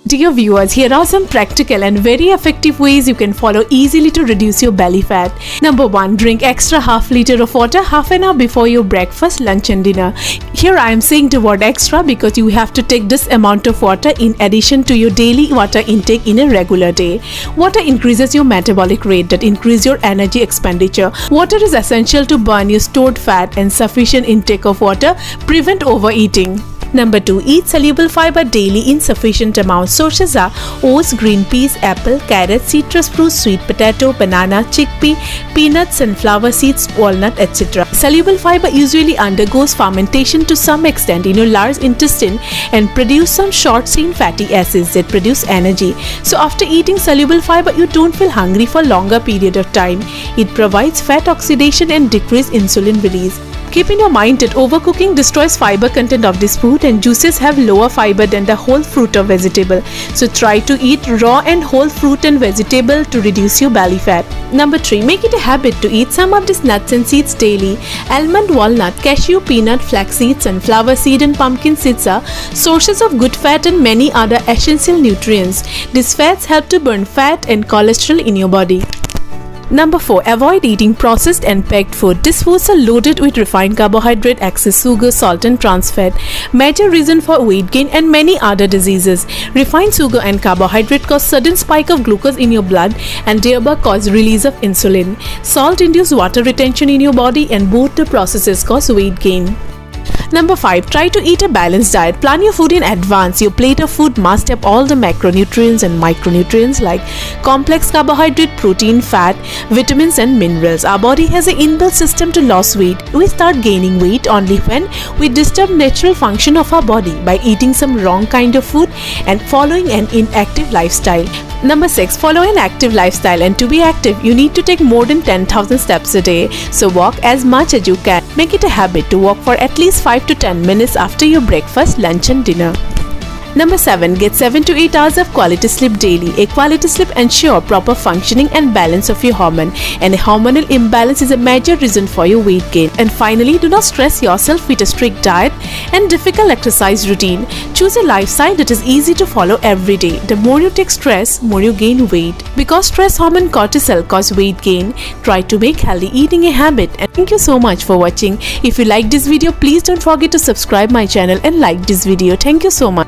Dear viewers, here are some practical and very effective ways you can follow easily to reduce your belly fat. Number 1. Drink extra half liter of water half an hour before your breakfast, lunch and dinner. Here I am saying the word extra because you have to take this amount of water in addition to your daily water intake in a regular day. Water increases your metabolic rate, that increases your energy expenditure. Water is essential to burn your stored fat, and sufficient intake of water prevent overeating. Number 2. Eat soluble fiber daily in sufficient amounts. Sources are oats, green peas, apple, carrot, citrus fruit, sweet potato, banana, chickpea, peanuts, sunflower seeds, walnut, etc. Soluble fiber usually undergoes fermentation to some extent in your large intestine and produce some short-chain fatty acids that produce energy. So after eating soluble fiber, you don't feel hungry for longer period of time. It provides fat oxidation and decreased insulin release. Keep in your mind that overcooking destroys fiber content of this food, and juices have lower fiber than the whole fruit or vegetable. So try to eat raw and whole fruit and vegetable to reduce your belly fat. Number 3. Make it a habit to eat some of these nuts and seeds daily. Almond, walnut, cashew, peanut, flaxseed, sunflower seed and pumpkin seeds are sources of good fat and many other essential nutrients. These fats help to burn fat and cholesterol in your body. Number 4. Avoid eating processed and packed food. These foods are loaded with refined carbohydrate, excess sugar, salt and trans fat. Major reason for weight gain and many other diseases. Refined sugar and carbohydrate cause sudden spike of glucose in your blood and thereby cause release of insulin. Salt induce water retention in your body, and both the processes cause weight gain. Number 5. Try to eat a balanced diet. Plan your food in advance. Your plate of food must have all the macronutrients and micronutrients like complex carbohydrate, protein, fat, vitamins and minerals. Our body has an inbuilt system to lose weight. We start gaining weight only when we disturb natural function of our body by eating some wrong kind of food and following an inactive lifestyle. Number 6. Follow an active lifestyle, and to be active, you need to take more than 10,000 steps a day. So walk as much as you can. Make it a habit to walk for at least 5 to 10 minutes after your breakfast, lunch and dinner. Number 7. Get 7 to 8 hours of quality sleep daily. A quality sleep ensures proper functioning and balance of your hormone, and a hormonal imbalance is a major reason for your weight gain. And finally, do not stress yourself with a strict diet and difficult exercise routine. Choose a lifestyle that is easy to follow every day. The more you take stress, more you gain weight. Because stress hormone cortisol causes weight gain, try to make healthy eating a habit. And thank you so much for watching. If you like this video, please don't forget to subscribe my channel and like this video. Thank you so much.